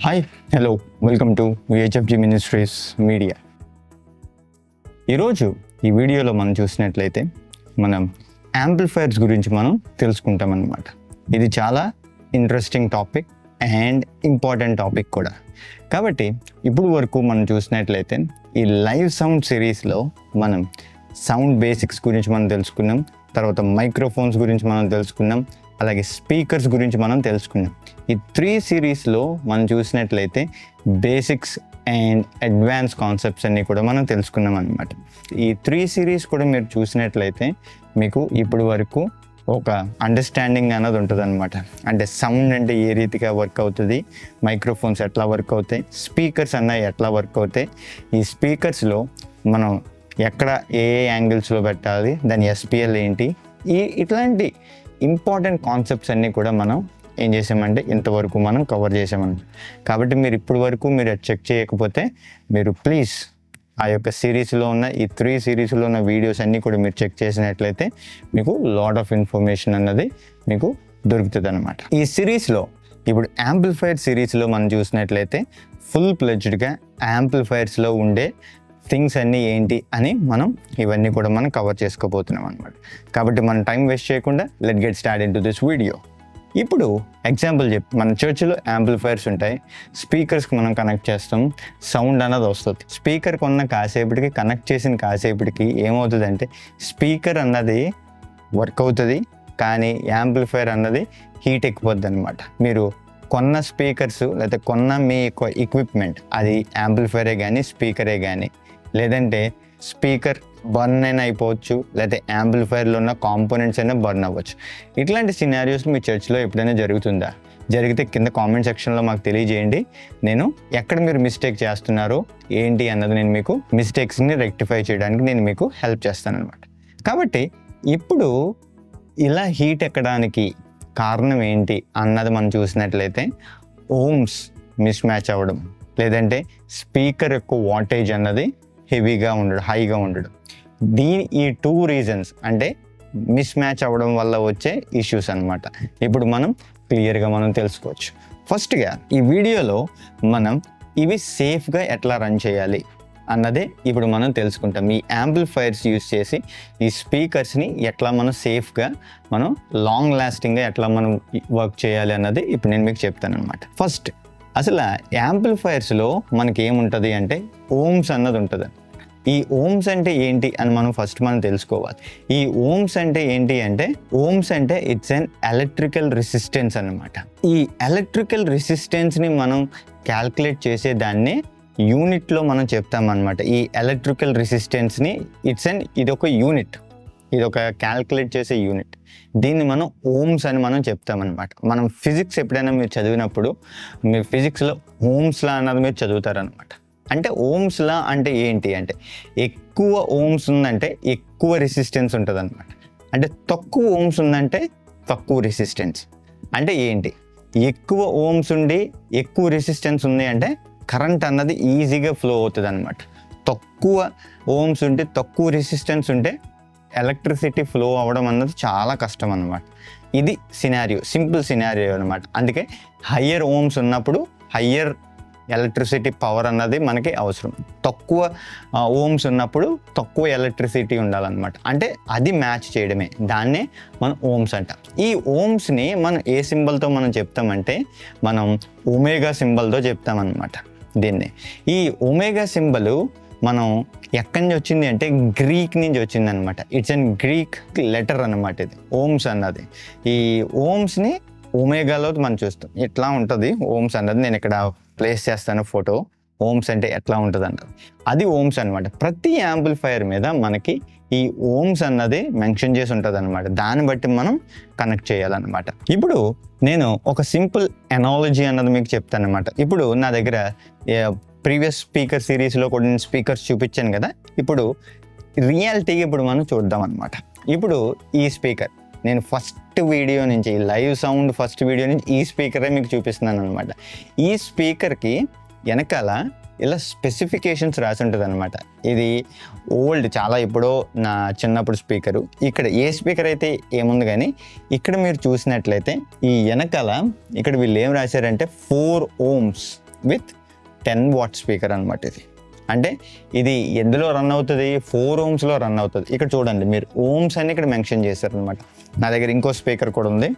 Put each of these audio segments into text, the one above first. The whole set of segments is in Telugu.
Hi hello welcome to VHFG ministries media. ఈరోజు ఈ వీడియోలో మనం చూసినట్లయితే మనం యాంప్లిఫైయర్స్ గురించి మనం తెలుసుకుంటాం అన్నమాట. ఇది చాలా interesting topic and important topic కూడా. కాబట్టి ఇప్పుడు వరకు మనం చూసినట్లయితే ఈ లైవ్ సౌండ్ సిరీస్లో మనం సౌండ్ బేసిక్స్ గురించి మనం తెలుసుకున్నాం, తర్వాత మైక్రోఫోన్స్ గురించి మనం తెలుసుకున్నాం, అలాగే స్పీకర్స్ గురించి మనం తెలుసుకున్నాం. ఈ 3 సిరీస్లో మనం చూసినట్లయితే బేసిక్స్ అండ్ అడ్వాన్స్ కాన్సెప్ట్స్ అన్నీ కూడా మనం తెలుసుకున్నాం అనమాట. ఈ 3 సిరీస్ కూడా మీరు చూసినట్లయితే మీకు ఇప్పుడు వరకు ఒక అండర్స్టాండింగ్ అనేది ఉంటుంది అనమాట. అంటే సౌండ్ అంటే ఏ రీతిగా వర్క్ అవుతుంది, మైక్రోఫోన్స్ ఎట్లా వర్క్ అవుతాయి, స్పీకర్స్ అన్నవి ఎట్లా వర్క్ అవుతాయి, ఈ స్పీకర్స్లో మనం ఎక్కడ ఏ యాంగిల్స్లో పెట్టాలి, దాని ఎస్పిఎల్ ఏంటి, ఇట్లాంటి ఇంపార్టెంట్ కాన్సెప్ట్స్ అన్నీ కూడా మనం ఏం చేసామంటే ఇంతవరకు మనం కవర్ చేసామన్నమాట. కాబట్టి మీరు ఇప్పుడు వరకు మీరు చెక్ చేయకపోతే మీరు ప్లీజ్ ఆ యొక్క సిరీస్లో ఉన్న ఈ 3 సిరీస్లో ఉన్న వీడియోస్ అన్నీ కూడా మీరు చెక్ చేసినట్లయితే మీకు లాట్ ఆఫ్ ఇన్ఫర్మేషన్ అన్నది మీకు దొరుకుతుంది అనమాట. ఈ సిరీస్లో ఇప్పుడు యాంప్లిఫైయర్ సిరీస్లో మనం చూసినట్లయితే ఫుల్ ప్లెడ్జ్డ్గా యాంప్లిఫైయర్స్లో ఉండే థింగ్స్ అన్నీ ఏంటి అని మనం ఇవన్నీ కూడా మనం కవర్ చేసుకోబోతున్నాం అనమాట. కాబట్టి మనం టైం వేస్ట్ చేయకుండా let get start in to this video. ఇప్పుడు ఎగ్జాంపుల్ మన చర్చిలో యాంప్లిఫైయర్స్ ఉంటాయి, స్పీకర్స్కి మనం కనెక్ట్ చేస్తాం, సౌండ్ అన్నది వస్తుంది. స్పీకర్కి ఉన్న కాసేపటికి కనెక్ట్ చేసిన కాసేపటికి ఏమవుతుందంటే స్పీకర్ అన్నది వర్క్ అవుతుంది, కానీ యాంప్లిఫైయర్ అన్నది హీట్ ఎక్కిపోద్ది అనమాట. మీరు కొన్న స్పీకర్స్ లేదా కొన్న మీ ఎక్విప్మెంట్ అది యాంప్లిఫైయరే కానీ స్పీకరే కానీ, లేదంటే స్పీకర్ బర్న్ అయినా అయిపోవచ్చు, లేకపోతే యాంప్లిఫైయర్లో ఉన్న కాంపోనెంట్స్ అయినా బర్న్ అవ్వచ్చు. ఇట్లాంటి సినారియోస్ మీ చర్చ్లో ఎప్పుడైనా జరుగుతుందా? జరిగితే కింద కామెంట్ సెక్షన్లో మాకు తెలియజేయండి. నేను ఎక్కడ మీరు మిస్టేక్ చేస్తున్నారో ఏంటి అన్నది నేను మీకు మిస్టేక్స్ని రెక్టిఫై చేయడానికి నేను మీకు హెల్ప్ చేస్తాను అనమాట. కాబట్టి ఇప్పుడు ఇలా హీట్ ఎక్కడానికి కారణం ఏంటి అన్నది మనం చూసినట్లయితే ఓమ్స్ మిస్ మ్యాచ్ అవ్వడం, లేదంటే స్పీకర్ యొక్క వాటేజ్ అన్నది హెవీగా ఉండడం, హైగా ఉండడం. ఈ 2 రీజన్స్ అంటే మిస్ మ్యాచ్ అవ్వడం వల్ల వచ్చే ఇష్యూస్ అనమాట. ఇప్పుడు మనం క్లియర్గా మనం తెలుసుకోవచ్చు. ఫస్ట్గా ఈ వీడియోలో మనం ఇవి సేఫ్గా ఎట్లా రన్ చేయాలి అన్నదే ఇప్పుడు మనం తెలుసుకుంటాం. ఈ యాంప్లిఫైయర్స్ యూజ్ చేసి ఈ స్పీకర్స్ని ఎట్లా మనం సేఫ్గా మనం లాంగ్ లాస్టింగ్గా ఎట్లా మనం వర్క్ చేయాలి అన్నది ఇప్పుడు నేను మీకు చెప్తాను అనమాట. ఫస్ట్ అసలు యాంప్లిఫైయర్స్లో మనకి ఏముంటుంది అంటే ఓమ్స్ అన్నది ఉంటుంది. ఈ ఓమ్స్ అంటే ఏంటి అని మనం తెలుసుకోవాలి. ఈ ఓమ్స్ అంటే ఏంటి అంటే ఓమ్స్ అంటే ఇట్స్ అన్ ఎలక్ట్రికల్ రెసిస్టెన్స్ అన్నమాట. ఈ ఎలక్ట్రికల్ రెసిస్టెన్స్ని మనం క్యాల్కులేట్ చేసేదాన్ని యూనిట్లో మనం చెప్తామన్నమాట. ఈ ఎలక్ట్రికల్ రెసిస్టెన్స్ని ఇది ఒక యూనిట్, ఇది ఒక క్యాల్కులేట్ చేసే యూనిట్. దీన్ని మనం ఓమ్స్ అని మనం చెప్తామన్నమాట. మనం ఫిజిక్స్ ఎప్పుడైనా మీరు చదివినప్పుడు మీరు ఫిజిక్స్లో ఓమ్స్ లా అన్నది మీరు చదువుతారనమాట. అంటే ఓమ్స్ లా అంటే ఏంటి అంటే ఎక్కువ ఓమ్స్ ఉందంటే ఎక్కువ రెసిస్టెన్స్ ఉంటుంది అనమాట. అంటే తక్కువ ఓమ్స్ ఉందంటే తక్కువ రెసిస్టెన్స్. అంటే ఏంటి, ఎక్కువ ఓమ్స్ ఉండి ఎక్కువ రెసిస్టెన్స్ ఉంది అంటే కరెంట్ అన్నది ఈజీగా ఫ్లో అవుతుంది అనమాట. తక్కువ ఓమ్స్ ఉంటే తక్కువ రెసిస్టెన్స్ ఉంటే ఎలక్ట్రిసిటీ ఫ్లో అవ్వడం అన్నది చాలా కష్టం అన్నమాట. ఇది సినారియో, సింపుల్ సినారియో అనమాట. అందుకే హయ్యర్ ఓమ్స్ ఉన్నప్పుడు హయ్యర్ ఎలక్ట్రిసిటీ పవర్ అన్నది మనకి అవసరం, తక్కువ ఓమ్స్ ఉన్నప్పుడు తక్కువ ఎలక్ట్రిసిటీ ఉండాలన్నమాట. అంటే అది మ్యాచ్ చేయడమే, దాన్నే మనం ఓమ్స్ అంటాం. ఈ ఓమ్స్ని మనం ఏ సింబల్తో మనం చెప్తామంటే మనం ఒమేగా సింబల్తో చెప్తామన్నమాట దీన్ని. ఈ ఒమేగా సింబల్ మనం ఎక్కడి నుంచి వచ్చింది అంటే గ్రీక్ నుంచి వచ్చింది అనమాట. ఇట్స్ అన్ గ్రీక్ లెటర్ అనమాట ఇది ఓమ్స్ అన్నది. ఈ ఓమ్స్ని ఒమేగాలో మనం చూస్తాం. ఇట్లా ఉంటుంది ఓమ్స్ అన్నది. నేను ఇక్కడ ప్లేస్ చేస్తాను ఫోటో. ఓమ్స్ అంటే ఎట్లా ఉంటుంది అన్నది అది ఓమ్స్ అనమాట. ప్రతి యాంప్లిఫైయర్ మీద మనకి ఈ ఓమ్స్ అన్నది మెన్షన్ చేసి ఉంటుంది అనమాట. దాన్ని బట్టి మనం కనెక్ట్ చేయాలన్నమాట. ఇప్పుడు నేను ఒక సింపుల్ ఎనాలజీ అన్నది మీకు చెప్తాను అనమాట. ఇప్పుడు నా దగ్గర ప్రీవియస్ స్పీకర్ సిరీస్లో కూడా నేను స్పీకర్స్ చూపించాను కదా. ఇప్పుడు రియాలిటీగా ఇప్పుడు మనం చూద్దాం అనమాట. ఇప్పుడు ఈ స్పీకర్ నేను ఫస్ట్ వీడియో నుంచి లైవ్ సౌండ్ ఫస్ట్ వీడియో నుంచి ఈ స్పీకరే మీకు చూపిస్తున్నాను అనమాట. ఈ స్పీకర్కి వెనకాల ఇలా స్పెసిఫికేషన్స్ రాసి ఉంటుంది అనమాట. ఇది ఓల్డ్, చాలా ఎప్పుడో నా చిన్నప్పుడు స్పీకరు. ఇక్కడ ఏ స్పీకర్ అయితే ఏముంది, కానీ ఇక్కడ మీరు చూసినట్లయితే ఈ వెనకాల ఇక్కడ వీళ్ళు ఏం రాశారంటే 4 ohms విత్ 10 వాట్ స్పీకర్ అనమాట. ఇది అంటే ఇది ఎందులో రన్ అవుతుంది, 4 ohmsలో రన్ అవుతుంది. ఇక్కడ చూడండి మీరు ఓమ్స్ అని ఇక్కడ మెన్షన్ చేశారనమాట. నా దగ్గర ఇంకో స్పీకర్ కూడా ఉంది.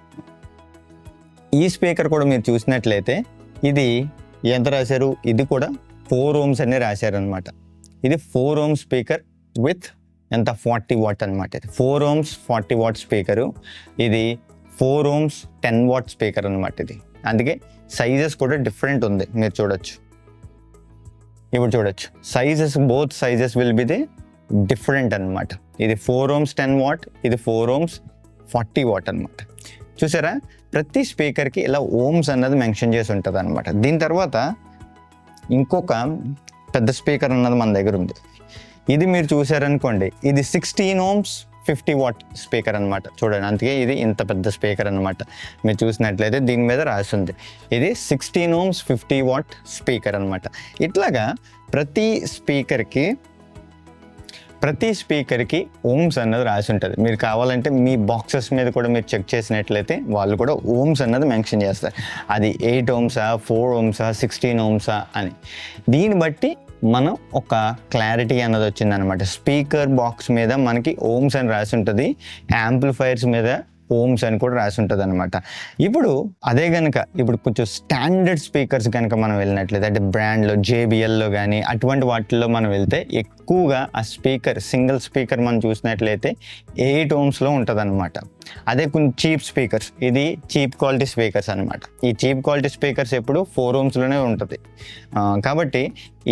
ఈ స్పీకర్ కూడా మీరు చూసినట్లయితే ఇది ఎంత రాశారు, ఇది కూడా 4 ohms అని రాశారనమాట. ఇది 4 ohms స్పీకర్ విత్ ఎంత 40 watt అనమాట. ఇది 4 ohms 40 watt స్పీకరు. ఇది 4 ohms 10 watt స్పీకర్ అనమాట. ఇది అందుకే సైజెస్ కూడా డిఫరెంట్ ఉంది, మీరు చూడొచ్చు. ఇప్పుడు చూడొచ్చు sizes, both sizes will be the different అనమాట. ఇది 4 ohms 10 watt, ఇది 4 ohms 40 watt అనమాట. చూసారా, ప్రతి స్పీకర్కి ఇలా ఓమ్స్ అన్నది మెన్షన్ చేసి ఉంటుంది అనమాట. దీని తర్వాత ఇంకొక పెద్ద స్పీకర్ అన్నది మన దగ్గర ఉంది. ఇది మీరు చూసారనుకోండి, ఇది 16 ohms 50 watt స్పీకర్ అనమాట. చూడండి, అందుకే ఇది ఇంత పెద్ద స్పీకర్ అనమాట. మీరు చూసినట్లయితే దీని మీద రాసి ఉంది, ఇది 16 ohms 50 watt స్పీకర్ అనమాట. ఇట్లాగా ప్రతి స్పీకర్కి ఓమ్స్ అన్నది రాసి ఉంటుంది. మీరు కావాలంటే మీ బాక్సెస్ మీద కూడా మీరు చెక్ చేసినట్లయితే వాళ్ళు కూడా ఓమ్స్ అన్నది మెన్షన్ చేస్తారు. అది 8 ohmsా 4 ohmsా 16 ohmsా అని. దీన్ని బట్టి మనం ఒక క్లారిటీ అన్నది వచ్చిందనమాట. స్పీకర్ బాక్స్ మీద మనకి ఓమ్స్ అని రాసి ఉంటుంది, యాంప్లిఫైర్స్ మీద ఓమ్స్ అని కూడా రాసి ఉంటుంది అనమాట. ఇప్పుడు అదే కనుక ఇప్పుడు కొంచెం స్టాండర్డ్ స్పీకర్స్ కనుక మనం వెళ్ళినట్లయితే, అంటే బ్రాండ్లో JBLలో కానీ అటువంటి వాటిల్లో మనం వెళ్తే ఎక్కువగా ఆ స్పీకర్, సింగిల్ స్పీకర్ మనం చూసినట్లయితే 8 ohmsలో ఉంటుంది అనమాట. అదే కొంచెం చీప్ స్పీకర్స్, ఇది చీప్ క్వాలిటీ స్పీకర్స్ అనమాట. ఈ చీప్ క్వాలిటీ స్పీకర్స్ ఎప్పుడు 4 ohmsలోనే ఉంటుంది. కాబట్టి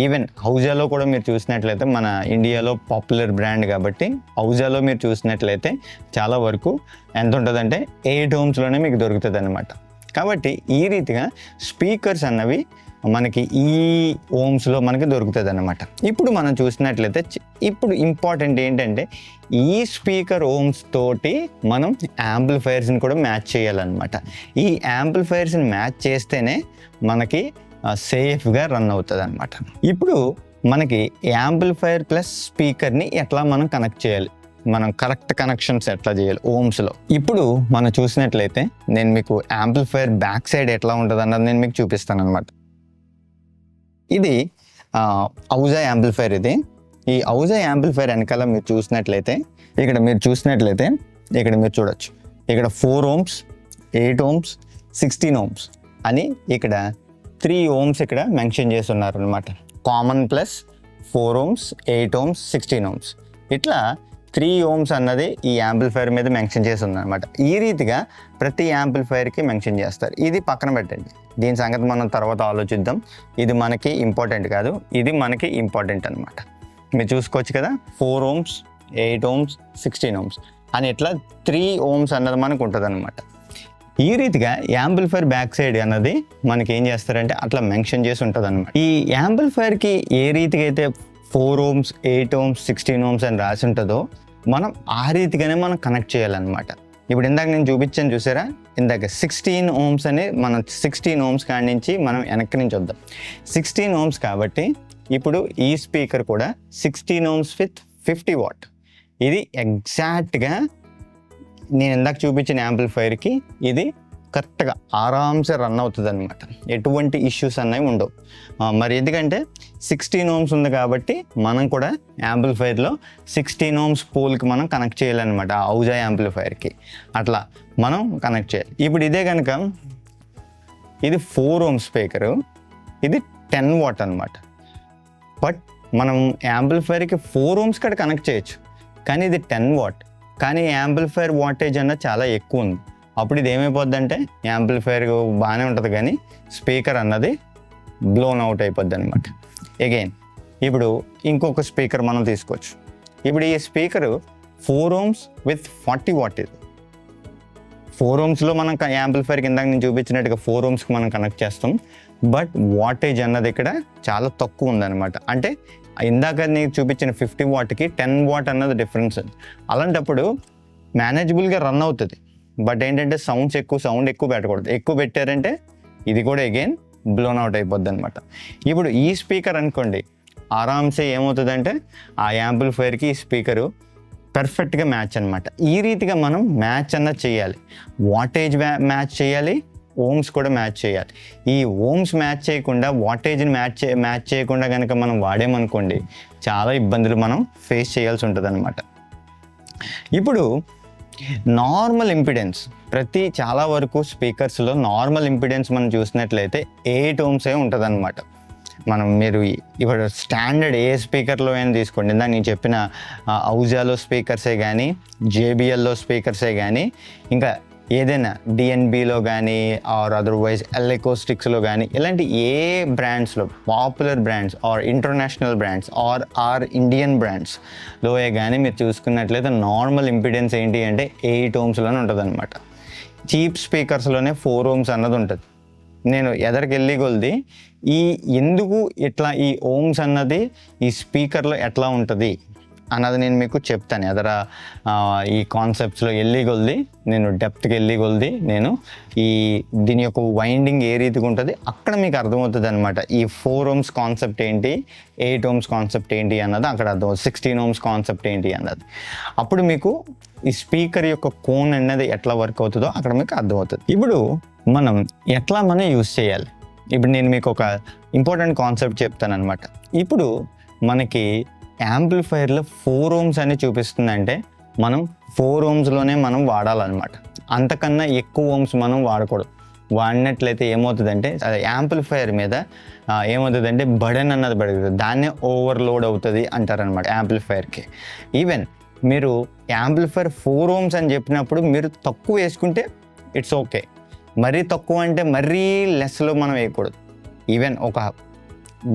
ఈవెన్ హౌజాలో కూడా మీరు చూసినట్లయితే, మన ఇండియాలో పాపులర్ బ్రాండ్ కాబట్టి హౌజాలో మీరు చూసినట్లయితే చాలా వరకు ఎంత ఉంటుందంటే 8 ohmsలోనే మీకు దొరుకుతుంది అనమాట. కాబట్టి ఈ రీతిగా స్పీకర్స్ అన్నవి మనకి ఈ ఓమ్స్లో మనకి దొరుకుతుంది అనమాట. ఇప్పుడు మనం చూసినట్లయితే, ఇప్పుడు ఇంపార్టెంట్ ఏంటంటే ఈ స్పీకర్ ఓమ్స్ తోటి మనం యాంప్లిఫైర్స్ని కూడా మ్యాచ్ చేయాలన్నమాట. ఈ యాంప్లిఫైర్స్ని మ్యాచ్ చేస్తేనే మనకి సేఫ్గా రన్ అవుతుంది అనమాట. ఇప్పుడు మనకి యాంప్లిఫైర్ ప్లస్ స్పీకర్ని ఎట్లా మనం కనెక్ట్ చేయాలి, మనం కరెక్ట్ కనెక్షన్స్ ఎట్లా చేయాలి ఓమ్స్లో. ఇప్పుడు మనం చూసినట్లయితే నేను మీకు యాంప్లిఫైర్ బ్యాక్ సైడ్ ఎట్లా ఉంటుంది అన్నది నేను మీకు చూపిస్తాను అనమాట. ఇది ఔజా యాంప్లిఫైర్. ఈ ఔజా యాంప్లిఫైర్ వెనకాల మీరు చూసినట్లయితే, ఇక్కడ మీరు చూడొచ్చు, ఇక్కడ 4 ohms 8 ohms 16 ohms అని ఇక్కడ 3 ohms ఇక్కడ మెన్షన్ చేసి ఉన్నారు అనమాట. Common plus 4 ohms 8 ohms 16 ohms ఇట్లా 3 ohms అన్నది ఈ యాంప్లిఫైర్ మీద మెన్షన్ చేసి ఉందన్నమాట. ఈ రీతిగా ప్రతి యాంప్లిఫైర్కి మెన్షన్ చేస్తారు. ఇది పక్కన పెట్టండి, దీని సంగతి మనం తర్వాత ఆలోచిద్దాం. ఇది మనకి ఇంపార్టెంట్ కాదు, ఇది మనకి ఇంపార్టెంట్ అనమాట. మీరు చూసుకోవచ్చు కదా, 4 ohms 8 ohms 16 ohms అని ఇట్లా 3 ohms అన్నది మనకు ఉంటుంది అనమాట. ఈ రీతిగా యాంప్లిఫైర్ బ్యాక్ సైడ్ అన్నది మనకి ఏం చేస్తారంటే అట్లా మెన్షన్ చేసి ఉంటుంది అనమాట. ఈ యాంప్లిఫైర్కి ఏ రీతిగా అయితే 4 ohms 8 ohms 16 ohms అని రాసి ఉంటుందో మనం ఆ రీతిగానే మనం కనెక్ట్ చేయాలన్నమాట. ఇప్పుడు ఇందాక నేను చూపించాను చూసారా, ఇందాక 16 ohms అని మనం 16 ohms కాడి నుంచి మనం వెనక్కి నుంచి వద్దాం. 16 ohms కాబట్టి ఇప్పుడు ఈ స్పీకర్ కూడా 16 ohms విత్ 50 watt. ఇది ఎగ్జాక్ట్గా నేను ఇందాక చూపించిన యాంప్లిఫైర్కి ఇది కరెక్ట్గా ఆరామ్సే రన్ అవుతుంది అనమాట. ఎటువంటి ఇష్యూస్ అన్నవి ఉండవు. మరి ఎందుకంటే 16 ohms ఉంది కాబట్టి మనం కూడా యాంప్లిఫైర్లో 16 ohms పోల్కి మనం కనెక్ట్ చేయాలన్నమాట. ఆ ఔజా యాంప్లిఫైర్కి అట్లా మనం కనెక్ట్ చేయాలి. ఇప్పుడు ఇదే కనుక ఇది 4 ohms స్పీకరు, ఇది 10 watt అనమాట. బట్ మనం యాంప్లిఫైర్కి 4 ohms కూడా కనెక్ట్ చేయొచ్చు, కానీ ఇది 10 watt. కానీ యాంప్లిఫైర్ వాటేజ్ అన్నది చాలా ఎక్కువ ఉంది. అప్పుడు ఇది ఏమైపోద్ది అంటే యాంప్లిఫైర్ బాగానే ఉంటుంది కానీ స్పీకర్ అన్నది బ్లోన్ అవుట్ అయిపోద్ది అనమాట. అగైన్ ఇప్పుడు ఇంకొక స్పీకర్ మనం తీసుకోవచ్చు. ఇప్పుడు ఈ స్పీకరు 4 ohms విత్ 40 watt. ఇది 4 ohmsలో మనం యాంప్లిఫైర్కి ఇందాక నేను చూపించినట్టుగా 4 ohmsకి మనం కనెక్ట్ చేస్తాం. బట్ వాటేజ్ అన్నది ఇక్కడ చాలా తక్కువ ఉందన్నమాట. అంటే ఇందాక నీకు చూపించిన 50 wattకి 10 watt అన్నది డిఫరెన్స్. అలాంటప్పుడు మేనేజబుల్గా రన్ అవుతుంది. బట్ ఏంటంటే సౌండ్ ఎక్కువ పెట్టకూడదు. ఎక్కువ పెట్టారంటే ఇది కూడా అగైన్ బ్లోన్ అవుట్ అయిపోద్ది అనమాట. ఇప్పుడు ఈ స్పీకర్ అనుకోండి, ఆరామ్సే ఏమవుతుందంటే ఆ యాంప్లిఫైర్కి ఈ స్పీకరు పర్ఫెక్ట్గా మ్యాచ్ అనమాట. ఈ రీతిగా మనం మ్యాచ్ అన్నది చేయాలి. వాటేజ్ మ్యాచ్ చేయాలి, ఓమ్స్ కూడా మ్యాచ్ చేయాలి. ఈ ఓమ్స్ మ్యాచ్ చేయకుండా వాటేజ్ని మ్యాచ్ చేయకుండా కనుక మనం వాడేమనుకోండి చాలా ఇబ్బందులు మనం ఫేస్ చేయాల్సి ఉంటుంది అనమాట. ఇప్పుడు నార్మల్ ఇంపిడెన్స్ చాలా వరకు స్పీకర్స్లో నార్మల్ ఇంపిడెన్స్ మనం చూసినట్లయితే 8 ohms ఉంటుంది అనమాట. మీరు ఇప్పుడు స్టాండర్డ్ ఏ స్పీకర్లో అయినా తీసుకోండి, ఇందాక నేను చెప్పిన ఔజాలో స్పీకర్సే కానీ, జేబిఎల్లో స్పీకర్సే కానీ, ఇంకా ఏదైనా డిఎన్బిలో కానీ ఆర్ అదర్వైజ్ ఎలెకోస్టిక్స్లో కానీ ఇలాంటి ఏ బ్రాండ్స్లో popular brands or international brands or Indian బ్రాండ్స్లోయే కానీ మీరు చూసుకున్నట్లయితే నార్మల్ ఇంపిడెన్స్ ఏంటి అంటే 8 ohmsలోనే ఉంటుంది అనమాట. చీప్ స్పీకర్స్లోనే 4 ohms అన్నది ఉంటుంది. నేను ఎదరికి వెళ్ళి కొలిది ఎందుకు ఇట్లా ఈ ఓమ్స్ అన్నది ఈ స్పీకర్లో ఎట్లా ఉంటుంది అన్నది నేను మీకు చెప్తాను. ఈ కాన్సెప్ట్స్లో వెళ్ళి కొలిది నేను డెప్త్కి వెళ్ళి కొలిది నేను దీని యొక్క వైండింగ్ ఏ రీతిగా ఉంటుంది అక్కడ మీకు అర్థమవుతుంది అనమాట. ఈ 4 ohms కాన్సెప్ట్ ఏంటి, 8 ohms కాన్సెప్ట్ ఏంటి అన్నది అక్కడ అర్థం, 16 ohms కాన్సెప్ట్ ఏంటి అన్నది. అప్పుడు మీకు ఈ స్పీకర్ యొక్క కోన్ అన్నది ఎట్లా వర్క్ అవుతుందో అక్కడ మీకు అర్థమవుతుంది. ఇప్పుడు మనం యూస్ చేయాలి. ఇప్పుడు నేను మీకు ఒక ఇంపార్టెంట్ కాన్సెప్ట్ చెప్తాను అనమాట. ఇప్పుడు మనకి యాంప్లిఫైర్లో 4 ohms అని చూపిస్తుందంటే మనం 4 ohmsలోనే మనం వాడాలన్నమాట. అంతకన్నా ఎక్కువ ohms మనం వాడకూడదు. వాడినట్లయితే ఏమవుతుందంటే అది యాంప్లిఫైర్ మీద ఏమవుతుందంటే బర్డెన్ అన్నది పడుతుంది, దాన్నే ఓవర్లోడ్ అవుతుంది అంటారనమాట యాంప్లిఫైర్కి. ఈవెన్ మీరు యాంప్లిఫైర్ 4 ohms అని చెప్పినప్పుడు మీరు తక్కువ వేసుకుంటే ఇట్స్ ఓకే, మరీ తక్కువ అంటే మరీ లెస్లో మనం వేయకూడదు. ఈవెన్ ఒక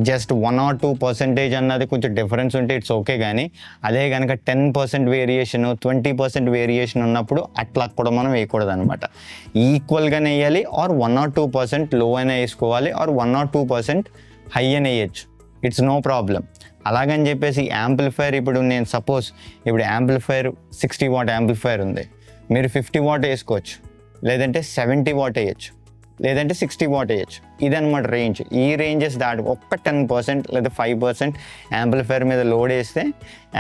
జస్ట్ 1 or 2% అన్నది కొంచెం డిఫరెన్స్ ఉంటే ఇట్స్ ఓకే, కానీ అదే కనుక 10% వేరియేషన్ 20% వేరియేషన్ ఉన్నప్పుడు అట్లా కూడా మనం వేయకూడదు అనమాట. ఈక్వల్గానే వేయాలి, ఆర్ 1 or 2% లో అయినా వేసుకోవాలి, ఆర్ 1 or 2% హై అయినా వేయచ్చు, ఇట్స్ నో ప్రాబ్లం. అలాగని చెప్పేసి యాంప్లిఫైర్ ఇప్పుడు నేను సపోజ్ ఇప్పుడు యాంప్లిఫైర్ 60 watt యాంప్లిఫైర్ ఉంది, మీరు 50 watt వేసుకోవచ్చు, లేదంటే 70 watt వేయచ్చు, లేదంటే 60 watt వేయచ్చు. ఇదన్నమాట రేంజ్. ఈ రేంజెస్ దాటి ఒక్క 10% లేదా 5% యాంప్లిఫైర్ మీద లోడ్ వేస్తే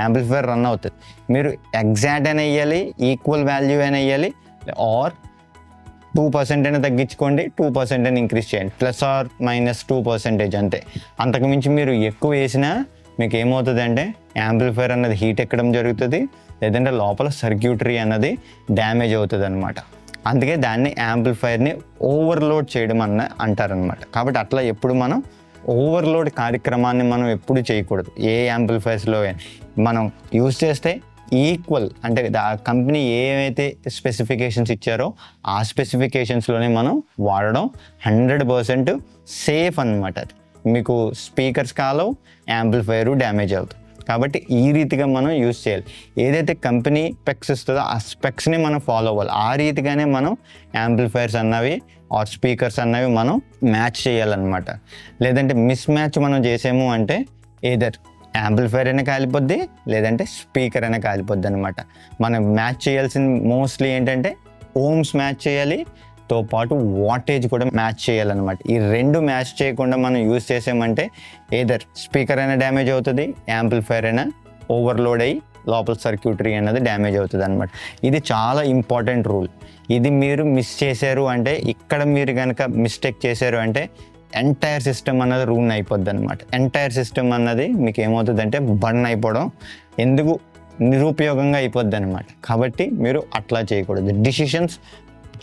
యాంప్లిఫైర్ రన్ అవుతుంది. మీరు ఎగ్జాక్ట్ అయినా వేయాలి, ఈక్వల్ వాల్యూ అయినా వేయాలి, ఆర్ 2% అయినా తగ్గించుకోండి, 2% అయినా ఇంక్రీజ్ చేయండి, +or-2% అంతే. అంతకుమించి మీరు ఎక్కువ వేసినా మీకు ఏమవుతుంది అంటే యాంప్లిఫైర్ అన్నది హీట్ ఎక్కడం జరుగుతుంది, లేదంటే లోపల సర్క్యూటరీ అన్నది డ్యామేజ్ అవుతుంది అనమాట. అందుకే దాన్ని యాంప్లిఫైర్ని ఓవర్లోడ్ చేయడం అంటారనమాట. కాబట్టి అట్లా ఎప్పుడు మనం ఓవర్లోడ్ కార్యక్రమాన్ని మనం ఎప్పుడు చేయకూడదు. ఏ యాంప్లిఫైర్స్లో మనం యూజ్ చేస్తే ఈక్వల్ అంటే కంపెనీ ఏవైతే స్పెసిఫికేషన్స్ ఇచ్చారో ఆ స్పెసిఫికేషన్స్లోనే మనం వాడడం 100% సేఫ్ అనమాట. అది మీకు స్పీకర్స్ కాలో యాంప్లిఫైర్ డ్యామేజ్ అవుతుంది. కాబట్టి ఈ రీతిగా మనం యూజ్ చేయాలి. ఏదైతే కంపెనీ స్పెక్స్ ఇస్తుందో ఆ స్పెక్స్ని మనం ఫాలో అవ్వాలి. ఆ రీతిగానే మనం యాంప్లిఫైర్స్ అన్నవి ఆర్ స్పీకర్స్ అన్నవి మనం మ్యాచ్ చేయాలన్నమాట. లేదంటే మిస్ మ్యాచ్ మనం చేసాము అంటే ఏదర్ యాంప్లిఫైర్ అయినా కాలిపోద్ది, లేదంటే స్పీకర్ అయినా కాలిపోద్ది అనమాట. మనం మ్యాచ్ చేయాల్సింది మోస్ట్లీ ఏంటంటే ఓమ్స్ మ్యాచ్ చేయాలి, తో పాటు వాటేజ్ కూడా మ్యాచ్ చేయాలన్నమాట. ఈ రెండు మ్యాచ్ చేయకుండా మనం యూజ్ చేసామంటే ఏదర్ స్పీకర్ అయినా డ్యామేజ్ అవుతుంది, యాంప్లిఫైర్ అయినా ఓవర్లోడ్ అయ్యి లోపల సర్క్యూటరీ అన్నది డ్యామేజ్ అవుతుంది అనమాట. ఇది చాలా ఇంపార్టెంట్ రూల్. ఇది మీరు మిస్ చేశారు అంటే, ఇక్కడ మీరు కనుక మిస్టేక్ చేశారు అంటే ఎంటైర్ సిస్టమ్ అన్నది రూన్ అయిపోద్ది అనమాట. ఎంటైర్ సిస్టమ్ అన్నది మీకు ఏమవుతుందంటే బర్న్ అయిపోవడం, ఎందుకు నిరుపయోగంగా అయిపోద్ది అనమాట. కాబట్టి మీరు అట్లా చేయకూడదు. డిసిషన్స్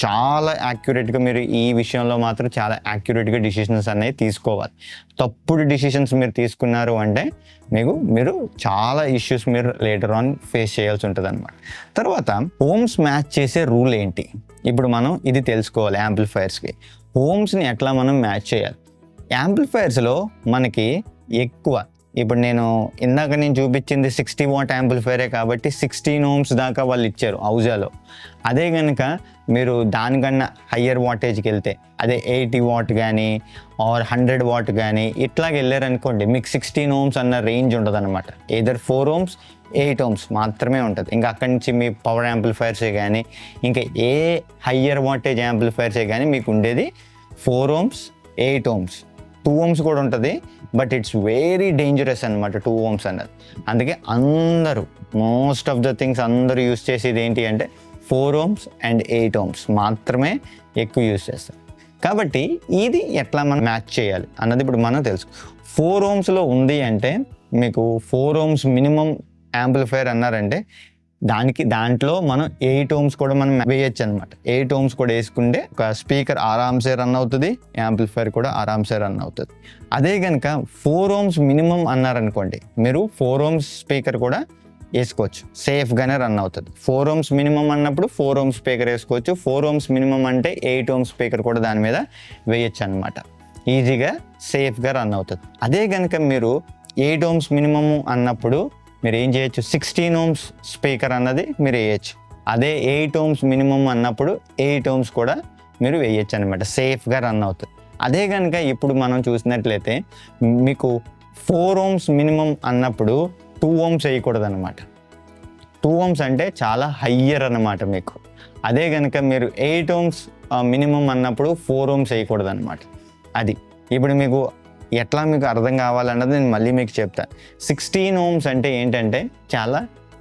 చాలా యాక్యురేట్గా మీరు ఈ విషయంలో మాత్రం చాలా యాక్యురేట్గా డిసిషన్స్ అనేవి తీసుకోవాలి. తప్పుడు డిసిషన్స్ మీరు తీసుకున్నారు అంటే మీరు చాలా ఇష్యూస్ మీరు లేటర్ ఆన్ ఫేస్ చేయాల్సి ఉంటుంది అనమాట. తర్వాత ఓమ్స్ మ్యాచ్ చేసే రూల్ ఏంటి, ఇప్పుడు మనం ఇది తెలుసుకోవాలి. యాంప్లిఫైర్స్కి ఓమ్స్ని ఎట్లా మనం మ్యాచ్ చేయాలి. యాంప్లిఫైర్స్లో మనకి ఎక్కువ ఇప్పుడు ఇందాక నేను చూపించింది 60 watt యాంప్లిఫైరే కాబట్టి 16 ohms దాకా వాళ్ళు ఇచ్చారు ఔజాలో. అదే కనుక మీరు దానికన్నా హయ్యర్ వాటేజ్కి వెళ్తే అదే 80 watt కానీ ఆర్ 100 watt కానీ ఇట్లాగ వెళ్ళారనుకోండి, మీకు 16 ohms అన్న రేంజ్ ఉంటుంది అనమాట. ఏదర్ 4 ohms 8 ohms మాత్రమే ఉంటుంది. ఇంకా అక్కడి నుంచి మీ పవర్ యాంప్లిఫైర్సే కానీ ఇంకా ఏ హయ్యర్ వాటేజ్ యాంప్లిఫైర్సే కానీ మీకు ఉండేది 4 ohms 8 ohms 2 ohms కూడా ఉంటుంది. బట్ ఇట్స్ వెరీ డేంజరస్ అనమాట 2 ohms అన్నది. అందుకే అందరూ మోస్ట్ ఆఫ్ ద థింగ్స్ అందరూ యూస్ చేసేది ఏంటి అంటే 4 ohms and 8 ohms మాత్రమే ఎక్కువ యూస్ చేస్తారు. కాబట్టి ఇది ఎట్లా మనం మ్యాచ్ చేయాలి అన్నది ఇప్పుడు మనం తెలుసు. 4 ohmsలో ఉంది అంటే మీకు 4 ohms మినిమం యాంప్లిఫైర్ అన్నారంటే దాంట్లో మనం 8 ohms కూడా మనం వేయచ్చు అనమాట. 8 ohms కూడా వేసుకుంటే ఒక స్పీకర్ ఆరామ్సే రన్ అవుతుంది, యాంప్లిఫైర్ కూడా ఆరామ్సే రన్ అవుతుంది. అదే కనుక 4 ohms మినిమం అన్నారనుకోండి, మీరు 4 ohms స్పీకర్ కూడా వేసుకోవచ్చు, సేఫ్గానే రన్ అవుతుంది. 4 ohms మినిమం అన్నప్పుడు 4 ohms స్పీకర్ వేసుకోవచ్చు. 4 ohms మినిమం అంటే 8 ohms స్పీకర్ కూడా దాని మీద వేయచ్చు అనమాట. ఈజీగా సేఫ్గా రన్ అవుతుంది. అదే కనుక మీరు 8 ohms మినిమము అన్నప్పుడు మీరు ఏం చేయొచ్చు, 16 ohms స్పీకర్ అన్నది మీరు వేయచ్చు. అదే 8 ohms మినిమం అన్నప్పుడు 8 ohms కూడా మీరు వేయచ్చు అనమాట, సేఫ్గా రన్ అవుతుంది. అదే కనుక ఇప్పుడు మనం చూసినట్లయితే మీకు 4 ohms మినిమం అన్నప్పుడు 2 ohms వేయకూడదు అనమాట. 2 ohms అంటే చాలా హయ్యర్ అనమాట మీకు. అదే కనుక మీరు 8 ohms మినిమం అన్నప్పుడు 4 ohms వేయకూడదు అనమాట. అది ఇప్పుడు మీకు ఎట్లా మీకు అర్థం కావాలన్నది నేను మళ్ళీ మీకు చెప్తాను. 16 ohms అంటే ఏంటంటే చాలా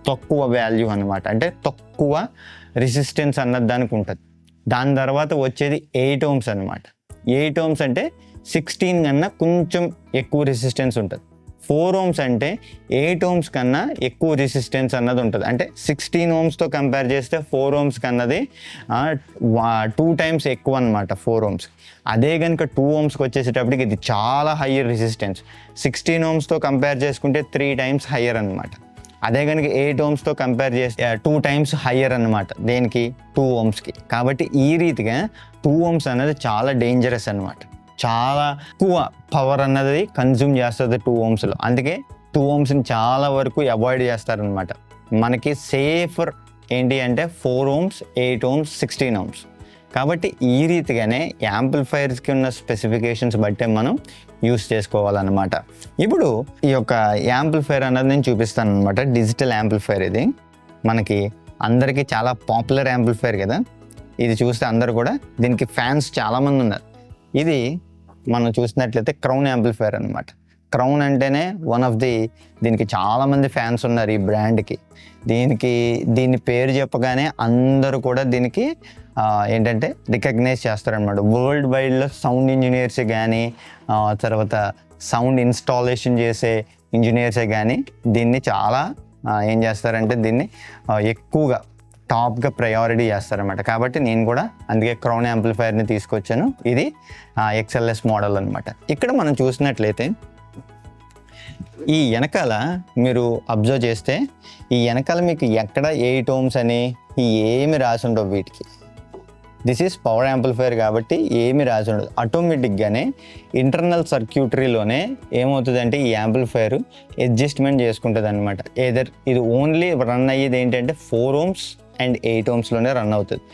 తక్కువ వాల్యూ అనమాట, అంటే తక్కువ రెసిస్టెన్స్ అన్నది దానికి ఉంటుంది. దాని తర్వాత వచ్చేది 8 ohms అనమాట. 8 ohms అంటే 16 కన్నా కొంచెం ఎక్కువ రెసిస్టెన్స్ ఉంటుంది. 4 ohms అంటే 8 ohms కన్నా ఎక్కువ రెసిస్టెన్స్ అన్నది ఉంటుంది. అంటే 16 ohmsతో కంపేర్ చేస్తే 4 ohms కన్నది 2 times ఎక్కువ అనమాట 4 ohms. అదే కనుక 2 ohmsకి వచ్చేసేటప్పటికి ఇది చాలా హయ్యర్ రెసిస్టెన్స్. 16 ohmsతో కంపేర్ చేసుకుంటే 3 times హయ్యర్ అనమాట. అదే కనుక 8 ohmsతో కంపేర్ చేస్తే 2 times హయ్యర్ అనమాట. దేనికి? 2 ohmsకి. కాబట్టి ఈ రీతిగా 2 ohms అనేది చాలా డేంజరస్ అనమాట. చాలా ఎక్కువ పవర్ అన్నది కన్జ్యూమ్ చేస్తుంది 2 ohmsలో. అందుకే 2 ohmsని చాలా వరకు అవాయిడ్ చేస్తారనమాట. మనకి సేఫర్ ఏంటి అంటే 4 ohms, 8 ohms, 16 ohms. కాబట్టి ఈ రీతిగానే యాంప్లిఫైర్స్కి ఉన్న స్పెసిఫికేషన్స్ బట్టే మనం యూస్ చేసుకోవాలన్నమాట. ఇప్పుడు ఈ యొక్క యాంప్లిఫైర్ అన్నది నేను చూపిస్తాను అనమాట. డిజిటల్ యాంప్లిఫైర్ ఇది మనకి అందరికీ చాలా పాపులర్ యాంప్లిఫైర్ కదా. ఇది చూస్తే అందరూ కూడా దీనికి ఫ్యాన్స్ చాలామంది ఉన్నారు. ఇది మనం చూసినట్లయితే క్రౌన్ యాంప్లిఫైర్ అనమాట. క్రౌన్ అంటేనే దీనికి చాలామంది ఫ్యాన్స్ ఉన్నారు ఈ బ్రాండ్కి. దీని పేరు చెప్పగానే అందరూ కూడా దీనికి ఏంటంటే రికగ్నైజ్ చేస్తారనమాట. వరల్డ్ వైడ్లో సౌండ్ ఇంజనీర్సే కానీ తర్వాత సౌండ్ ఇన్స్టాలేషన్ చేసే ఇంజనీర్సే కానీ దీన్ని చాలా ఏం చేస్తారంటే దీన్ని ఎక్కువగా టాప్గా ప్రయారిటీ చేస్తారనమాట. కాబట్టి నేను కూడా అందుకే క్రౌన్ యాంప్లిఫైర్ని తీసుకొచ్చాను. ఇది XLS మోడల్ అనమాట. ఇక్కడ మనం చూసినట్లయితే ఈ వెనకాల మీరు అబ్జర్వ్ చేస్తే ఈ వెనకాల మీకు ఎక్కడ 8 ohms అని ఏమి రాసి ఉండవు వీటికి. దిస్ ఈజ్ పవర్ యాంప్లిఫైర్ కాబట్టి ఏమి రాసి ఉండదు. ఆటోమేటిక్గానే ఇంటర్నల్ సర్క్యూటరీలోనే ఏమవుతుందంటే ఈ యాంప్లిఫైర్ అడ్జస్ట్మెంట్ చేసుకుంటుంది అనమాట. ఏదర్ ఇది ఓన్లీ రన్ అయ్యేది ఏంటంటే 4 ohms అండ్ 8 ohmsలోనే రన్ అవుతుంది.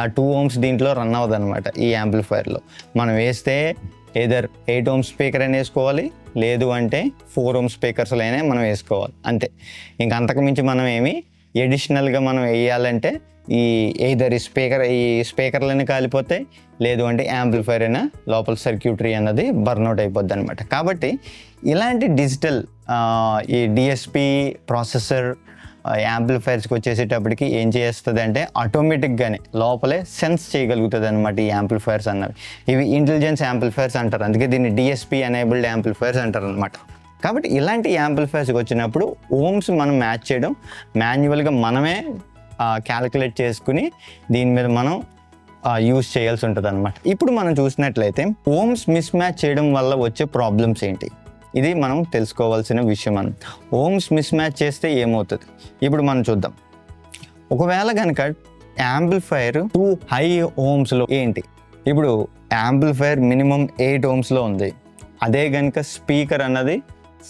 ఆ 2 ohms దీంట్లో రన్ అవ్వదు అనమాట. ఈ యాంప్లిఫైర్లో మనం వేస్తే ఏదర్ 8 ohms స్పీకర్ అయినా వేసుకోవాలి, లేదు అంటే 4 ohms స్పీకర్స్లో అయినా మనం వేసుకోవాలి, అంతే. ఇంకా అంతకుమించి మనం ఏమి ఎడిషనల్గా మనం వేయాలంటే ఈ స్పీకర్లన్నీ కాలిపోతే, లేదు అంటే యాంప్లిఫైర్ అయినా లోపల సర్క్యూటరీ అన్నది బర్న్అవుట్ అయిపోద్ది అనమాట. కాబట్టి ఇలాంటి డిజిటల్ ఈ డిఎస్పి ప్రాసెసర్ యాంప్లిఫైర్స్కి వచ్చేసేటప్పటికి ఏం చేస్తుంది అంటే ఆటోమేటిక్గానే లోపలే సెన్స్ చేయగలుగుతుంది అనమాట ఈ యాంప్లిఫైర్స్ అన్నవి. ఇవి ఇంటెలిజెన్స్ యాంప్లిఫైర్స్ అంటారు, అందుకే దీన్ని డిఎస్పి ఎనేబుల్డ్ యాంప్లిఫైర్స్ అంటారు అనమాట. కాబట్టి ఇలాంటి యాంప్లిఫైర్స్కి వచ్చినప్పుడు ఓమ్స్ మనం మ్యాచ్ చేయడం మాన్యువల్గా మనమే క్యాలిక్యులేట్ చేసుకుని దీని మీద మనం యూస్ చేయాల్సి ఉంటుంది అనమాట. ఇప్పుడు మనం చూసినట్లయితే ఓమ్స్ మిస్ మ్యాచ్ చేయడం వల్ల వచ్చే ప్రాబ్లమ్స్ ఏంటి, ఇది మనం తెలుసుకోవాల్సిన విషయం. ఓమ్స్ మిస్ మ్యాచ్ చేస్తే ఏమవుతుంది ఇప్పుడు మనం చూద్దాం. ఒకవేళ కనుక యాంప్లిఫైర్ 2 high ohmsలో ఏంటి, ఇప్పుడు యాంప్లిఫైర్ మినిమం 8 ohmsలో ఉంది, అదే కనుక స్పీకర్ అన్నది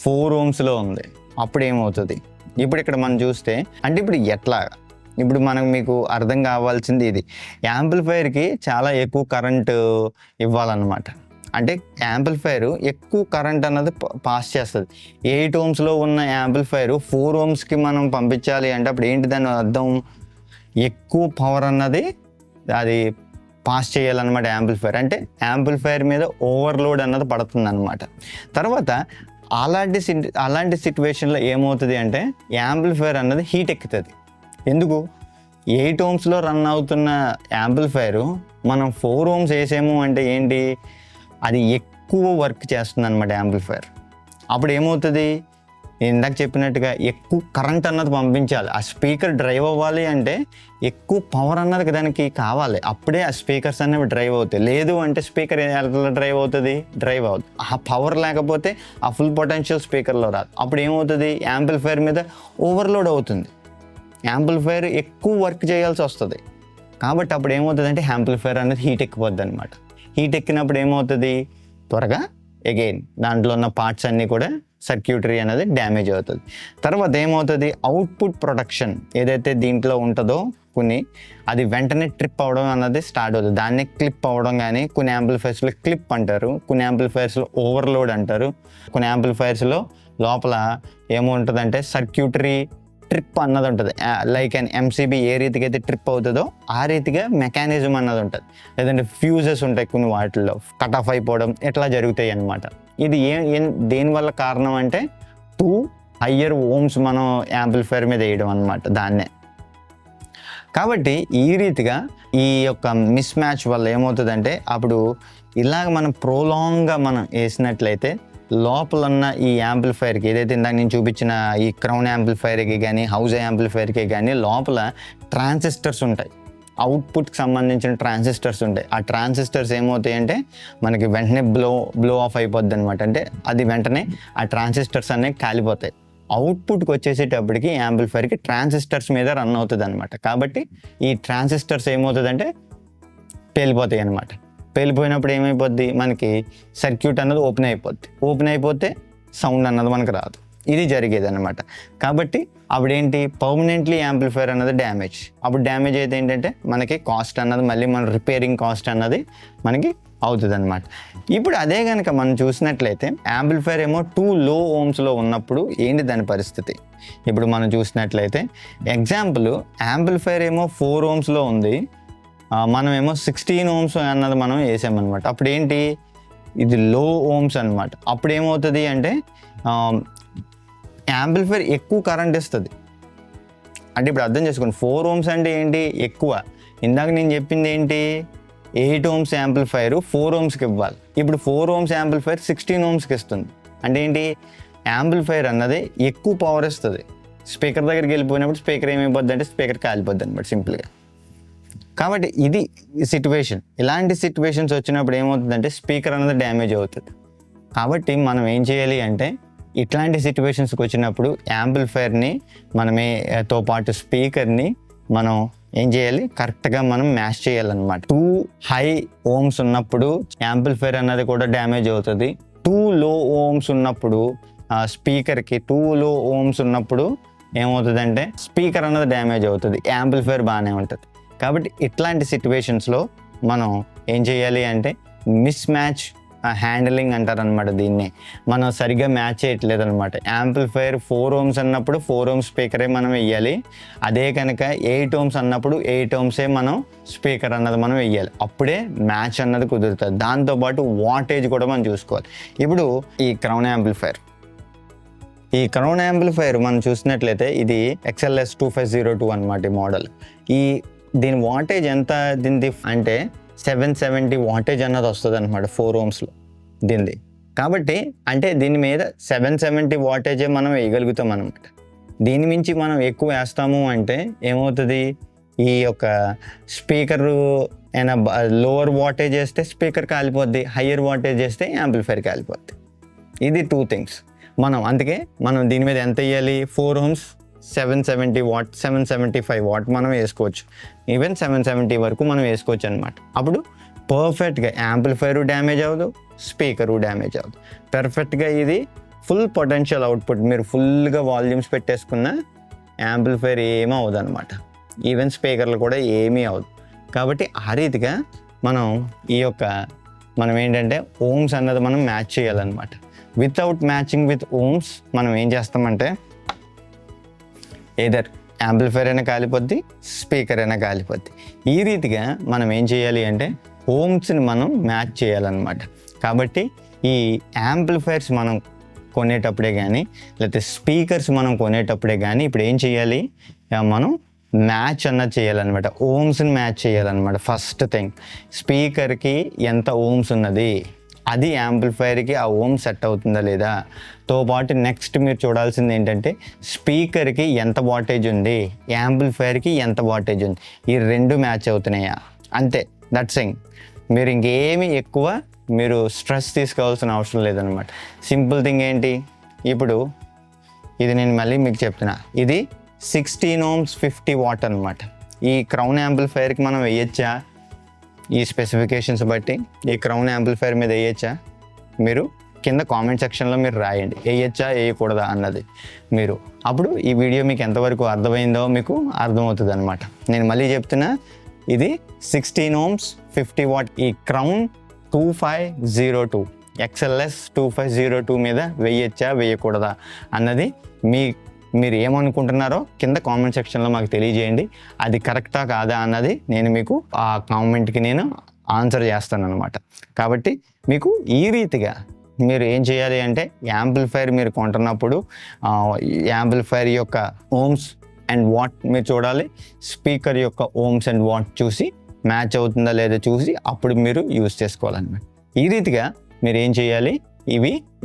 4 ohmsలో ఉంది, అప్పుడు ఏమవుతుంది? ఇప్పుడు ఇక్కడ మనం చూస్తే అంటే ఇప్పుడు ఎట్లా, ఇప్పుడు మీకు అర్థం కావాల్సింది ఇది, యాంప్లిఫైర్కి చాలా ఎక్కువ కరెంటు ఇవ్వాలన్నమాట. అంటే యాంప్లిఫైర్ ఎక్కువ కరెంట్ అన్నది పాస్ చేస్తుంది. 8 ohmsలో ఉన్న యాంప్లిఫైర్ 4 ohmsకి మనం పంపించాలి అంటే అప్పుడు ఏంటి దాని అర్థం, ఎక్కువ పవర్ అన్నది అది పాస్ చేయాలన్నమాట యాంప్లిఫైర్. అంటే యాంప్లిఫైర్ మీద ఓవర్లోడ్ అన్నది పడుతుంది అనమాట. తర్వాత అలాంటి సిచ్యువేషన్లో ఏమవుతుంది అంటే యాంప్లిఫైర్ అన్నది హీట్ ఎక్కుతుంది. ఎందుకు? 8 ohmsలో రన్ అవుతున్న యాంప్లిఫైరు మనం 4 ohms వేసాము అంటే ఏంటి, అది ఎక్కువ వర్క్ చేస్తుంది అనమాట యాంప్లిఫైయర్. అప్పుడు ఏమవుతుంది, ఇందాక చెప్పినట్టుగా ఎక్కువ కరెంట్ అన్నది పంపించాలి. ఆ స్పీకర్ డ్రైవ్ అవ్వాలి అంటే ఎక్కువ పవర్ అన్నది దానికి కావాలి, అప్పుడే ఆ స్పీకర్స్ అనేవి డ్రైవ్ అవుతాయి. లేదు అంటే స్పీకర్ ఎలా డ్రైవ్ అవుతుంది, డ్రైవ్ అవుతుంది. ఆ పవర్ లేకపోతే ఆ ఫుల్ పొటెన్షియల్ స్పీకర్లో రాదు. అప్పుడు ఏమవుతుంది, యాంప్లిఫైయర్ మీద ఓవర్లోడ్ అవుతుంది, యాంప్లిఫైయర్ ఎక్కువ వర్క్ చేయాల్సి వస్తుంది. కాబట్టి అప్పుడు ఏమవుతుంది అంటే యాంప్లిఫైయర్ అనేది హీట్ ఎక్కిపోద్ది అనమాట. హీట్ ఎక్కినప్పుడు ఏమవుతుంది, త్వరగా అగైన్ దాంట్లో ఉన్న పార్ట్స్ అన్నీ కూడా సర్క్యూటరీ అనేది డ్యామేజ్ అవుతుంది. తర్వాత ఏమవుతుంది, అవుట్పుట్ ప్రొడక్షన్ ఏదైతే దీంట్లో ఉంటుందో అది వెంటనే ట్రిప్ అవ్వడం అన్నది స్టార్ట్ అవుతుంది. దాన్ని క్లిప్ అవ్వడం, కానీ కొన్ని యాంప్లిఫైర్స్లో క్లిప్ అంటారు, కొన్ని యాంప్లిఫైర్స్లో ఓవర్లోడ్ అంటారు, కొన్ని యాంప్లిఫైర్స్లో లోపల ఏముంటుందంటే సర్క్యూటరీ ట్రిప్ అన్నది ఉంటుంది. లైక్ అండ్ ఎంసీబీ ఏ రీతిగా అయితే ట్రిప్ అవుతుందో ఆ రీతిగా మెకానిజం అన్నది ఉంటుంది. లేదంటే ఫ్యూజెస్ ఉంటాయి కొన్ని వాటిల్లో కట్ ఆఫ్ అయిపోవడం ఇట్లా జరుగుతాయి అన్నమాట. ఇది దేనివల్ల కారణం అంటే 2 higher ohms మనం యాంప్లిఫైర్ మీద వేయడం అన్నమాట దాన్నే. కాబట్టి ఈ రీతిగా ఈ యొక్క మిస్ మ్యాచ్ వల్ల ఏమవుతుందంటే అప్పుడు ఇలాగ మనం ప్రోలాంగ్గా మనం వేసినట్లయితే లోపల ఉన్న ఈ యాంప్లిఫైర్కి ఏదైతే ఇందాక నేను చూపించిన ఈ క్రౌన్ యాంప్లిఫైర్కి కానీ హౌస్ యాంప్లిఫైర్కి కానీ లోపల ట్రాన్సిస్టర్స్ ఉంటాయి, అవుట్పుట్కి సంబంధించిన ట్రాన్సిస్టర్స్ ఉంటాయి. ఆ ట్రాన్సిస్టర్స్ ఏమవుతాయంటే మనకి వెంటనే బ్లో ఆఫ్ అయిపోద్ది అనమాట. అంటే అది వెంటనే ఆ ట్రాన్సిస్టర్స్ అనేవి కాలిపోతాయి. అవుట్పుట్కి వచ్చేసేటప్పటికి యాంప్లిఫైర్కి ట్రాన్సిస్టర్స్ మీద రన్ అవుతుంది అనమాట. కాబట్టి ఈ ట్రాన్సిస్టర్స్ ఏమవుతుందంటే పేలిపోతాయి అనమాట. పేలిపోయినప్పుడు ఏమైపోద్ది, మనకి సర్క్యూట్ అన్నది ఓపెన్ అయిపోతే సౌండ్ అన్నది మనకు రాదు. ఇది జరిగేది అనమాట. కాబట్టి అప్పుడేంటి, పర్మనెంట్లీ యాంప్లిఫైర్ అన్నది డ్యామేజ్. అప్పుడు డ్యామేజ్ అయితే ఏంటంటే మనకి కాస్ట్ అన్నది మళ్ళీ మన రిపేరింగ్ కాస్ట్ అన్నది మనకి అవుతుంది అనమాట. ఇప్పుడు అదే కనుక మనం చూసినట్లయితే యాంప్లిఫైర్ ఏమో 2 low ohmsలో ఉన్నప్పుడు ఏంటి దాని పరిస్థితి. ఇప్పుడు మనం చూసినట్లయితే ఎగ్జాంపుల్ యాంప్లిఫైర్ ఏమో 4 ohmsలో ఉంది, మనమేమో 16 ohms అన్నది మనం వేసామన్నమాట. అప్పుడు ఏంటి, ఇది లో ఓమ్స్ అనమాట. అప్పుడు ఏమవుతుంది అంటే యాంప్లిఫైర్ ఎక్కువ కరెంట్ ఇస్తుంది. అంటే ఇప్పుడు అర్థం చేసుకోండి, 4 ohms అంటే ఏంటి, ఎక్కువ. ఇందాక నేను చెప్పింది ఏంటి, 8 ohms యాంప్లిఫైర్ 4 ohmsకి ఇవ్వాలి. ఇప్పుడు 4 ohms యాంప్లిఫైర్ 16 ohmsకి ఇస్తుంది. అంటే ఏంటి, యాంప్లిఫైర్ అన్నది ఎక్కువ పవర్ ఇస్తుంది. స్పీకర్ దగ్గరికి వెళ్ళిపోయినప్పుడు స్పీకర్ ఏమైపోద్ది అంటే స్పీకర్ కాలిపోద్ది అనమాట సింపుల్గా. కాబట్టి ఇది సిచ్యువేషన్. ఇలాంటి సిచ్యువేషన్స్ వచ్చినప్పుడు ఏమవుతుందంటే స్పీకర్ అన్నది డ్యామేజ్ అవుతుంది. కాబట్టి మనం ఏం చేయాలి అంటే ఇట్లాంటి సిచ్యువేషన్స్కి వచ్చినప్పుడు యాంప్లిఫైర్ని మనమేతో పాటు స్పీకర్ని మనం ఏం చేయాలి, కరెక్ట్గా మనం మ్యాచ్ చేయాలన్నమాట. 2 high ohms ఉన్నప్పుడు యాంప్లిఫైర్ అన్నది కూడా డ్యామేజ్ అవుతుంది. 2 low ohms ఉన్నప్పుడు స్పీకర్కి 2 low ohms ఉన్నప్పుడు ఏమవుతుందంటే స్పీకర్ అన్నది డ్యామేజ్ అవుతుంది, యాంప్లిఫైర్ బాగానే ఉంటుంది. కాబట్టి ఇట్లాంటి సిచ్యువేషన్స్లో మనం ఏం చేయాలి అంటే మిస్ మ్యాచ్ హ్యాండిలింగ్ అంటారనమాట. దీన్ని మనం సరిగ్గా మ్యాచ్ చేయట్లేదు అనమాట. యాంప్లిఫైర్ 4 ohms అన్నప్పుడు 4 ohms స్పీకరే మనం వెయ్యాలి. అదే కనుక 8 ohms అన్నప్పుడు 8 ohmsే మనం స్పీకర్ అన్నది మనం వెయ్యాలి. అప్పుడే మ్యాచ్ అన్నది కుదురుతుంది. దాంతోపాటు వాటేజ్ కూడా మనం చూసుకోవాలి. ఇప్పుడు ఈ క్రౌన్ యాంప్లిఫైర్ మనం చూసినట్లయితే ఇది XLS 2502 అనమాట ఈ మోడల్. దీని వాటేజ్ ఎంత దీనిది అంటే 770 వాటేజ్ అన్నది వస్తుంది అనమాట 4 ohmsలో దీనిది. కాబట్టి అంటే దీని మీద 770 వాటేజే మనం వేయగలుగుతాం అనమాట. దీని మించి మనం ఎక్కువ వేస్తాము అంటే ఏమవుతుంది, ఈ యొక్క స్పీకరు అయినా లోవర్ వాటేజ్ వేస్తే స్పీకర్ కాలిపోద్ది, హయ్యర్ వాటేజ్ వేస్తే యాంప్లిఫైర్ కాలిపోద్ది. ఇది 2 things. అందుకే మనం దీని మీద ఎంత వేయాలి, 4 ohms 770 watt 775 watt మనం వేసుకోవచ్చు. ఈవెన్ 770 వరకు మనం వేసుకోవచ్చు అనమాట. అప్పుడు పర్ఫెక్ట్గా యాంప్లిఫైర్ డ్యామేజ్ అవ్వదు, స్పీకరు డ్యామేజ్ అవ్వదు. పర్ఫెక్ట్గా ఇది ఫుల్ పొటెన్షియల్ అవుట్పుట్. మీరు ఫుల్గా వాల్యూమ్స్ పెట్టేసుకున్న యాంప్లిఫైర్ ఏమీ అవ్వదు అనమాట. ఈవెన్ స్పీకర్లు కూడా ఏమీ అవ్వదు. కాబట్టి ఆ రీతిగా మనం ఏంటంటే ఓమ్స్ అన్నది మనం మ్యాచ్ చేయాలన్నమాట. వితౌట్ మ్యాచింగ్ విత్ ఓమ్స్ మనం ఏం చేస్తామంటే ఏదర్ యాంప్లిఫైర్ అయినా కాలిపోద్ది, స్పీకర్ అయినా కాలిపోద్ది. ఈ రీతిగా మనం ఏం చేయాలి అంటే ఓమ్స్ని మనం మ్యాచ్ చేయాలన్నమాట. కాబట్టి ఈ యాంప్లిఫైర్స్ మనం కొనేటప్పుడే కానీ లేకపోతే స్పీకర్స్ మనం కొనేటప్పుడే కానీ ఇప్పుడు ఏం చేయాలి, మనం మ్యాచ్ అన్నది చేయాలన్నమాట, ఓమ్స్ని మ్యాచ్ చేయాలన్నమాట. ఫస్ట్ థింగ్ స్పీకర్కి ఎంత ఓమ్స్ ఉన్నది, అది యాంప్లిఫైర్కి ఆ ఓమ్ సెట్ అవుతుందా లేదా. తో పాటు నెక్స్ట్ మీరు చూడాల్సింది ఏంటంటే స్పీకర్కి ఎంత వాటేజ్ ఉంది, యాంప్లిఫైర్కి ఎంత వాటేజ్ ఉంది, ఈ రెండు మ్యాచ్ అవుతున్నాయా, అంతే. That's thing. మీరు ఇంకేమీ ఎక్కువ మీరు స్ట్రెస్ తీసుకోవాల్సిన అవసరం లేదనమాట. సింపుల్ థింగ్ ఏంటి, ఇప్పుడు ఇది నేను మళ్ళీ మీకు చెప్తున్నా, ఇది 16 ohms 50 watt అనమాట. ఈ క్రౌన్ యాంప్లిఫైర్కి మనం వేయచ్చా, ఈ స్పెసిఫికేషన్స్ బట్టి ఈ క్రౌన్ యాంప్లిఫైర్ మీద వేయచ్చా, మీరు కింద కామెంట్ సెక్షన్లో మీరు రాయండి, వేయచ్చా వేయకూడదా అన్నది. మీరు అప్పుడు ఈ వీడియో మీకు ఎంతవరకు అర్థమైందో మీకు అర్థమవుతుంది అనమాట. నేను మళ్ళీ చెప్తున్నా, ఇది 16 ohms 50 watt ఈ క్రౌన్ 2502 XLS 2502 మీద వేయచ్చా వేయకూడదా అన్నది మీరు ఏమనుకుంటున్నారో కింద కామెంట్ సెక్షన్లో మాకు తెలియజేయండి. అది కరెక్టా కాదా అన్నది నేను మీకు ఆ కామెంట్కి నేను ఆన్సర్ చేస్తాను అనమాట. కాబట్టి మీకు ఈ రీతిగా మీరు ఏం చేయాలి అంటే యాంప్లిఫైర్ మీరు కొంటున్నప్పుడు యాంప్లిఫైర్ యొక్క ఓమ్స్ అండ్ వాట్ మీరు చూడాలి, స్పీకర్ యొక్క ఓమ్స్ అండ్ వాట్ చూసి మ్యాచ్ అవుతుందా లేదా చూసి అప్పుడు మీరు యూజ్ చేసుకోవాలన్నమాట. ఈ రీతిగా మీరు ఏం చేయాలి,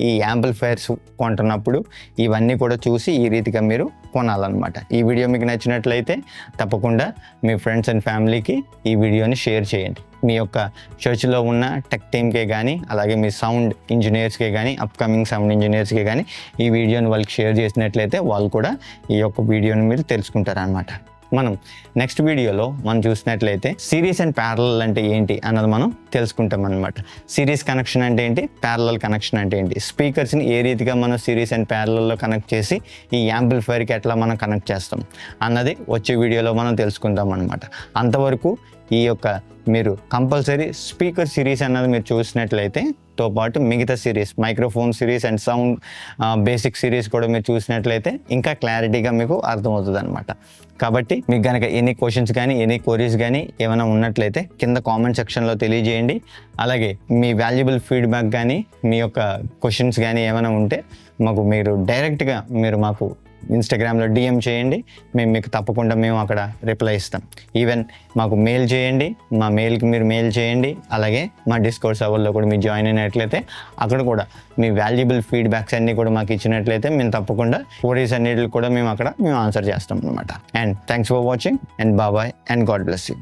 ఈ యాంప్లిఫైర్స్ కొంటున్నప్పుడు ఇవన్నీ కూడా చూసి ఈ రీతిగా మీరు కొనాలన్నమాట. ఈ వీడియో మీకు నచ్చినట్లయితే తప్పకుండా మీ ఫ్రెండ్స్ అండ్ ఫ్యామిలీకి ఈ వీడియోని షేర్ చేయండి. మీ యొక్క చర్చ్లో ఉన్న టెక్ టీమ్కే కానీ అలాగే మీ సౌండ్ ఇంజనీర్స్కే కానీ అప్కమింగ్ సౌండ్ ఇంజనీర్స్కే కానీ ఈ వీడియోని వాళ్ళకి షేర్ చేసినట్లయితే వాళ్ళు కూడా ఈ యొక్క వీడియోని మీరు తెలుసుకుంటారనమాట. మనం నెక్స్ట్ వీడియోలో మనం చూసినట్లయితే సిరీస్ అండ్ ప్యారలల్ అంటే ఏంటి అన్నది మనం తెలుసుకుంటాం అనమాట. సిరీస్ కనెక్షన్ అంటే ఏంటి, ప్యారలల్ కనెక్షన్ అంటే ఏంటి, స్పీకర్స్ని ఏ రీతిగా మనం సిరీస్ అండ్ ప్యారలల్లో కనెక్ట్ చేసి ఈ యాంప్లిఫైర్కి ఎట్లా మనం కనెక్ట్ చేస్తాం అన్నది వచ్చే వీడియోలో మనం తెలుసుకుంటాం అనమాట. అంతవరకు ఈ యొక్క మీరు కంపల్సరీ స్పీకర్ సిరీస్ అన్నది మీరు చూసినట్లయితే తో పాటు మిగతా series microphone series and sound basic series కూడా మీరు చూసినట్లయితే ఇంకా క్లారిటీగా మీకు అర్థమవుతుంది అనమాట. కాబట్టి మీకు కనుక ఎనీ క్వశ్చన్స్ కానీ ఎనీ క్వరీస్ కానీ ఏమైనా ఉన్నట్లయితే కింద కామెంట్ సెక్షన్లో తెలియజేయండి. అలాగే మీ వాల్యుబుల్ ఫీడ్బ్యాక్ కానీ మీ యొక్క క్వశ్చన్స్ కానీ ఏమైనా ఉంటే మీరు డైరెక్ట్గా మాకు ఇన్స్టాగ్రామ్లో DM చేయండి, మీకు తప్పకుండా మేము అక్కడ రిప్లై ఇస్తాం. ఈవెన్ మాకు మెయిల్ చేయండి, మా మెయిల్కి మీరు మెయిల్ చేయండి. అలాగే మా డిస్కౌర్స్ సర్వర్లో కూడా మీరు జాయిన్ అయినట్లయితే అక్కడ కూడా మీ వాల్యుబుల్ ఫీడ్బ్యాక్స్ అన్నీ కూడా మాకు ఇచ్చినట్లయితే మేము తప్పకుండా క్వరీస్ అన్నిటికి కూడా మేము ఆన్సర్ చేస్తాం అనమాట. And thanks for watching and bye and God bless you.